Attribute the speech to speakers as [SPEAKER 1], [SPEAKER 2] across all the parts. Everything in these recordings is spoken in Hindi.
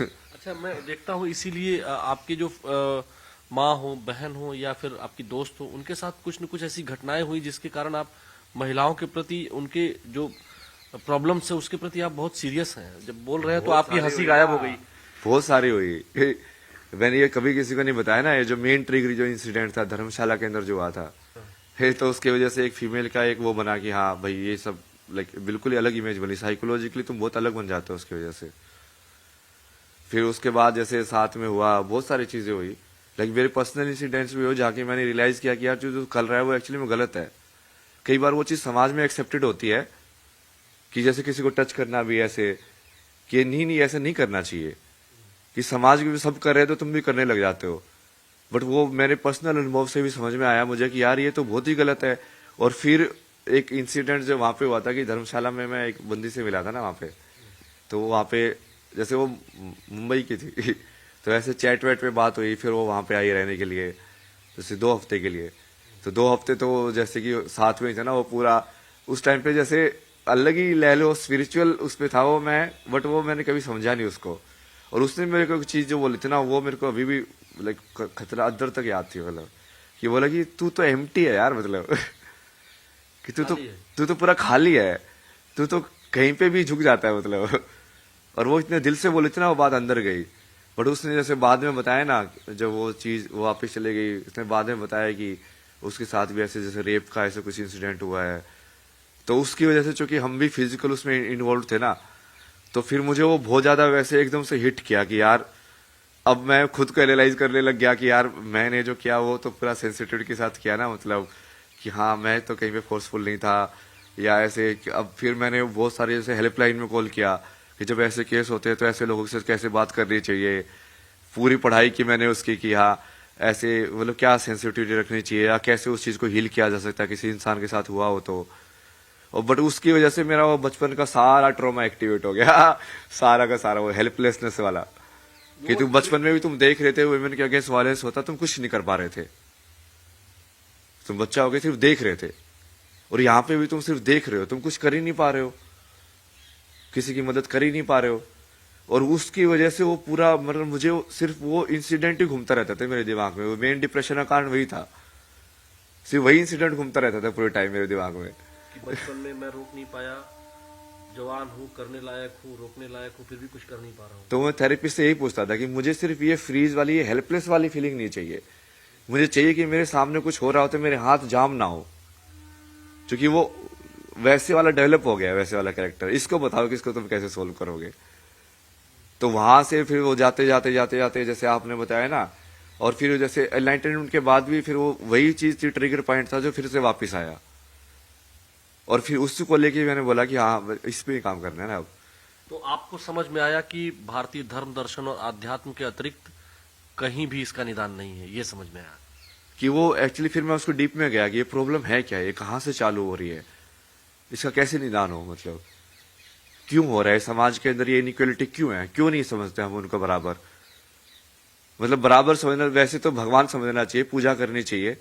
[SPEAKER 1] अच्छा, मैं देखता हूँ इसीलिए आपके जो माँ हो, बहन हो या फिर आपकी दोस्त हो, उनके साथ कुछ न कुछ ऐसी घटनाएं हुई जिसके कारण आप महिलाओं के प्रति उनके जो प्रॉब्लम्स है उसके प्रति आप बहुत सीरियस हैं। जब बोल रहे हैं तो
[SPEAKER 2] बहुत
[SPEAKER 1] आपकी
[SPEAKER 2] सारी
[SPEAKER 1] हंसी
[SPEAKER 2] हुई ना,
[SPEAKER 1] गायब हो गई।
[SPEAKER 2] बहुत सारी हुई। मैंने ये कभी किसी को नहीं बताया ना, ये जो मेन ट्रिगर जो इंसिडेंट था धर्मशाला के अंदर जो हुआ था, है तो उसकी वजह से एक फीमेल का एक वो बना कि हाँ भाई ये सब लाइक बिल्कुल ही अलग इमेज बनी, साइकोलॉजिकली तुम बहुत अलग बन जाते हो उसकी वजह से। फिर उसके बाद जैसे साथ में हुआ बहुत सारी चीजें हुई, लाइक मेरे पर्सनल इंसिडेंट्स भी हो जाके मैंने रियलाइज किया कि यार जो जो कर रहा है वो एक्चुअली में गलत है। कई बार वो चीज समाज में एक्सेप्टेड होती है कि जैसे किसी को टच करना भी ऐसे कि नहीं नहीं ऐसा नहीं करना चाहिए, कि समाज में भी सब कर रहे हैं तो तुम भी करने लग जाते हो। बट वो मेरे पर्सनल अनुभव से भी समझ में आया मुझे कि यार ये तो बहुत ही गलत है। और फिर एक इंसिडेंट जो वहां पे हुआ था कि धर्मशाला में मैं एक बंदी से मिला था ना वहां पे, तो वहां पे जैसे वो मुंबई की थी तो ऐसे चैट वैट पे बात हुई, फिर वो वहां पे आई रहने के लिए जैसे 2 हफ्ते के लिए। तो 2 हफ्ते तो जैसे कि साथ में ही था ना वो पूरा, उस टाइम पे जैसे अलग ही ले लो स्पिरिचुअल उस पे था वो मैं, बट वो मैंने कभी समझा नहीं उसको। और उसने मेरे को एक चीज जो बोली थी ना वो मेरे को अभी भी लाइक खतरा अद्दर तक याद थी, मतलब कि बोला कि तू तो एम्प्टी है यार, मतलब कि
[SPEAKER 1] खाली है।
[SPEAKER 2] तू तो पूरा खाली है, तू तो कहीं पे भी झुक जाता है मतलब। और वो इतने दिल से बोली थी ना वो बात अंदर गई। बट उसने जैसे बाद में बताया ना, जब वो चीज वो वापस चले गई, उसने बाद में बताया कि उसके साथ भी ऐसे जैसे रेप का ऐसे कुछ इंसिडेंट हुआ है। तो उसकी वजह से चूंकि हम भी फिजिकल उसमें इन्वॉल्व थे ना, तो फिर मुझे वो बहुत ज्यादा वैसे एकदम से हिट किया कि यार अब मैं खुद को एनालाइज करने लग गया कि यार मैंने जो किया वो तो पूरा सेंसिटिविटी के साथ किया ना, मतलब कि हाँ मैं तो कहीं पे फोर्सफुल नहीं था या ऐसे। अब फिर मैंने बहुत सारे जैसे हेल्पलाइन में कॉल किया कि जब ऐसे केस होते हैं तो ऐसे लोगों से कैसे बात करनी चाहिए। पूरी पढ़ाई की मैंने उसकी कि हाँ ऐसे मतलब क्या सेंसिटिविटी रखनी चाहिए या कैसे उस चीज को हील किया जा सकता है किसी इंसान के साथ हुआ हो तो। और बट उसकी वजह से मेरा वो बचपन का सारा ट्रॉमा एक्टिवेट हो गया सारा का सारा वो हेल्पलेसनेस वाला, कि
[SPEAKER 1] वो
[SPEAKER 2] तुम बचपन में भी तुम देख रहे थे वुमेन के अगेंस्ट वायलेंस होता, तुम कुछ नहीं कर पा रहे थे, तुम बच्चा हो गए सिर्फ देख रहे थे। और यहाँ पे भी तुम सिर्फ देख रहे हो, तुम कुछ कर ही नहीं पा रहे हो, किसी की मदद कर ही नहीं पा रहे हो। और उसकी वजह से वो पूरा मतलब मुझे सिर्फ वो इंसिडेंट ही घूमता रहता था मेरे दिमाग में, वो मेन डिप्रेशन का कारण वही था, सिर्फ वही इंसिडेंट घूमता रहता था पूरे टाइम मेरे दिमाग में।
[SPEAKER 1] कि बचपन में मैं रोक नहीं पाया, जवान हूँ, करने लायक हूँ, रोकने लायक हूँ, फिर भी कुछ कर नहीं पा रहा हूँ।
[SPEAKER 2] तो मैं थेरेपिस्ट से यही पूछता था कि मुझे सिर्फ ये फ्रीज वाली ये हेल्पलेस वाली फीलिंग नहीं चाहिए, मुझे चाहिए कि मेरे सामने कुछ हो रहा हो तो मेरे हाथ जाम ना हो, क्योंकि वो वैसे वाला डेवलप हो गया, वैसे वाला कैरेक्टर। इसको बताओ कि इसको तुम कैसे सोल्व करोगे। तो वहां से फिर वो जाते जाते जाते जाते जैसे आपने बताया ना, और फिर जैसे एनलाइटनमेंट के बाद भी फिर वो वही चीज थी, ट्रिगर पॉइंट था जो फिर से वापस आया। और फिर उसी को लेके मैंने बोला कि हाँ इस पे ही काम करना है ना अब।
[SPEAKER 1] तो आपको समझ में आया कि भारतीय धर्म दर्शन और आध्यात्म के अतिरिक्त कहीं भी इसका निदान नहीं है, ये समझ में आया।
[SPEAKER 2] कि वो एक्चुअली फिर मैं उसको डीप में गया कि ये प्रॉब्लम है क्या, ये कहाँ से चालू हो रही है, इसका कैसे निदान हो, मतलब क्यों हो रहा है समाज के अंदर ये इनइक्वलिटी क्यों है, क्यों नहीं समझते हम उनको बराबर। मतलब बराबर समझना वैसे तो भगवान समझना चाहिए, पूजा करनी चाहिए।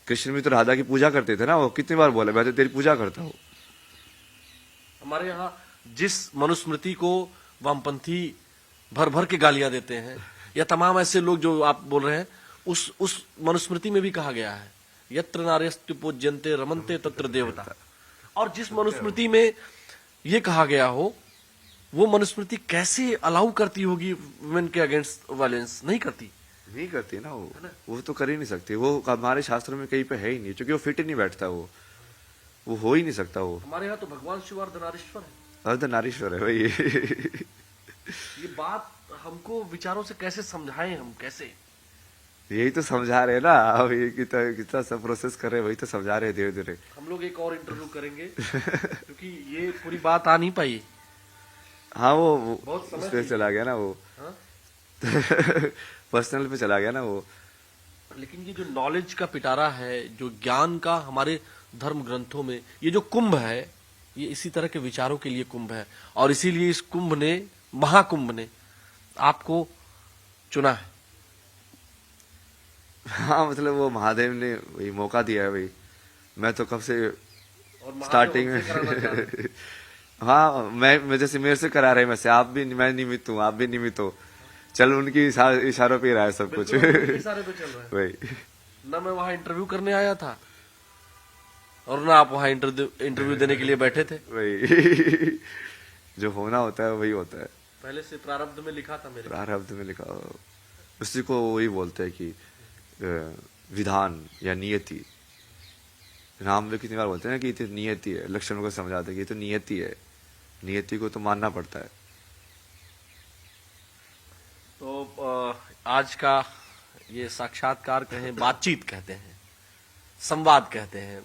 [SPEAKER 2] कृष्ण भी तो राधा की पूजा करते थे ना, वो कितनी बार बोला मैं तो तेरी पूजा करता हूँ।
[SPEAKER 1] हमारे यहाँ जिस मनुस्मृति को वामपंथी भर भर के गालियां देते हैं, या तमाम ऐसे लोग जो आप बोल रहे हैं, उस मनुस्मृति में भी कहा गया है यत्र नार्यस्तु पूज्यन्ते रमन्ते तत्र देवता। और जिस मनुस्मृति में ये कहा गया हो, वो मनुस्मृति कैसे अलाउ करती होगी वुमेन के अगेंस्ट वायलेंस? नहीं करती।
[SPEAKER 2] नहीं करती ना वो तो कर ही नहीं सकती, वो हमारे शास्त्रों में कहीं पे है ही नहीं, क्योंकि वो फिट ही नहीं बैठता, वो हो ही नहीं सकता। वो
[SPEAKER 1] हमारे यहाँ तो भगवान शिव अर्धनारीश्वर है।
[SPEAKER 2] अर्धनारीश्वर है भाई
[SPEAKER 1] ये बात हमको विचारों से कैसे समझाएं, हम कैसे?
[SPEAKER 2] यही तो समझा रहे हैं ना, अब ये कितना कितना सब प्रोसेस कर रहे हैं, वही तो समझा रहे हैं धीरे धीरे।
[SPEAKER 1] हम लोग एक और इंटरव्यू करेंगे क्योंकि ये पूरी बात आ नहीं पाई।
[SPEAKER 2] हाँ वो
[SPEAKER 1] बहुत समय
[SPEAKER 2] उस पे
[SPEAKER 1] थी।
[SPEAKER 2] चला गया ना वो
[SPEAKER 1] हाँ?
[SPEAKER 2] पर्सनल पे चला गया ना वो।
[SPEAKER 1] लेकिन ये जो नॉलेज का पिटारा है, जो ज्ञान का हमारे धर्म ग्रंथों में ये जो कुंभ है, ये इसी तरह के विचारों के लिए कुंभ है। और इसीलिए इस कुंभ ने, महाकुंभ ने आपको चुना है।
[SPEAKER 2] हाँ मतलब वो महादेव ने वही मौका दिया है भाई, मैं तो कब से
[SPEAKER 1] और महादेव
[SPEAKER 2] स्टार्टिंग
[SPEAKER 1] हमसे कराना चाह रहे हैं।
[SPEAKER 2] में हाँ मैं जैसे मेरे से करा रहे हैं, वैसे आप भी, मैं निमित्त हूँ, आप भी निमित्त हो। चल उनकी इशारों पे ही रहा है सब कुछ।
[SPEAKER 1] बिल्कुल सारे पे चल रहा है।
[SPEAKER 2] वही
[SPEAKER 1] ना मैं वहां इंटरव्यू करने आया था और ना आप वहां इंटरव्यू देने के लिए बैठे थे।
[SPEAKER 2] वही जो होना होता है वही होता है।
[SPEAKER 1] पहले से प्रारब्ध में लिखा था मेरे।
[SPEAKER 2] प्रारब्ध में लिखा, उसी को वही बोलते हैं कि विधान या नियति। राम भी कितनी बार बोलते हैं ना कि ये तो नियति है, लक्ष्मण को समझाते हैं कि ये तो नियति है, नियति को तो मानना पड़ता है।
[SPEAKER 1] तो आज का ये साक्षात्कार कहें, बातचीत कहते हैं, संवाद कहते हैं।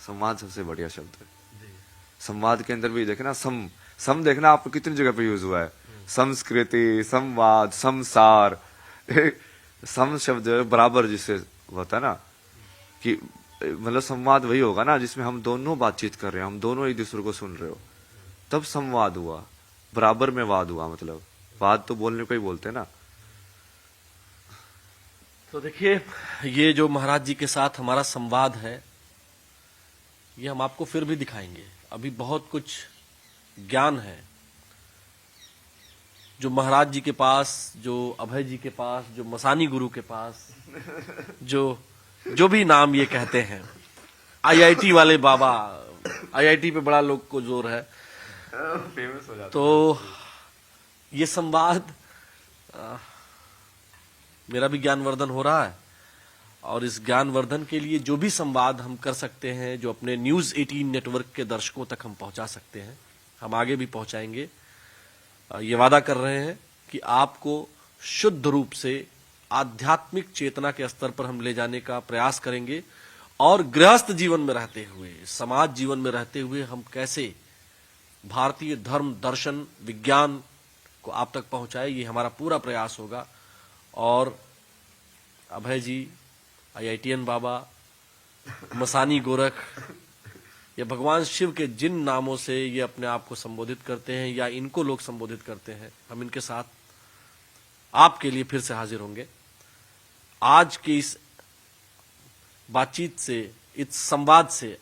[SPEAKER 2] संवाद सबसे बढ़िया शब्द है। संवाद के अंदर भी देखे ना, सम देखना आपको कितनी जगह पे यूज हुआ है। संस्कृति, संवाद, संसार। सम शब्द बराबर जिससे होता है ना, कि मतलब संवाद वही होगा ना जिसमें हम दोनों बातचीत कर रहे हैं, हम दोनों एक दूसरे को सुन रहे हो, तब संवाद हुआ। बराबर में वाद हुआ, मतलब वाद तो बोलने को ही बोलते हैं ना।
[SPEAKER 1] तो देखिए, ये जो महाराज जी के साथ हमारा संवाद है, ये हम आपको फिर भी दिखाएंगे। अभी बहुत कुछ ज्ञान है जो महाराज जी के पास, जो अभय जी के पास, जो मसानी गुरु के पास, जो भी नाम ये कहते हैं, आईआईटी वाले बाबा, आईआईटी पे बड़ा लोग को जोर है,
[SPEAKER 2] फेमस हो जाता।
[SPEAKER 1] तो ये संवाद, मेरा भी ज्ञानवर्धन हो रहा है, और इस ज्ञानवर्धन के लिए जो भी संवाद हम कर सकते हैं, जो अपने न्यूज 18 नेटवर्क के दर्शकों तक हम पहुंचा सकते हैं, हम आगे भी पहुंचाएंगे। ये वादा कर रहे हैं कि आपको शुद्ध रूप से आध्यात्मिक चेतना के स्तर पर हम ले जाने का प्रयास करेंगे, और गृहस्थ जीवन में रहते हुए, समाज जीवन में रहते हुए हम कैसे भारतीय धर्म, दर्शन, विज्ञान को आप तक पहुंचाए, ये हमारा पूरा प्रयास होगा। और अभय जी, आईआईटीएन बाबा, मसानी गोरख, या भगवान शिव के जिन नामों से ये अपने आप को संबोधित करते हैं या इनको लोग संबोधित करते हैं, हम इनके साथ आपके लिए फिर से हाजिर होंगे। आज की इस बातचीत से, इस संवाद से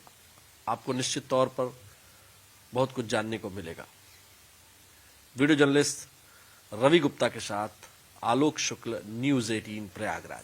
[SPEAKER 1] आपको निश्चित तौर पर बहुत कुछ जानने को मिलेगा। वीडियो जर्नलिस्ट रवि गुप्ता के साथ आलोक शुक्ल, न्यूज 18 प्रयागराज।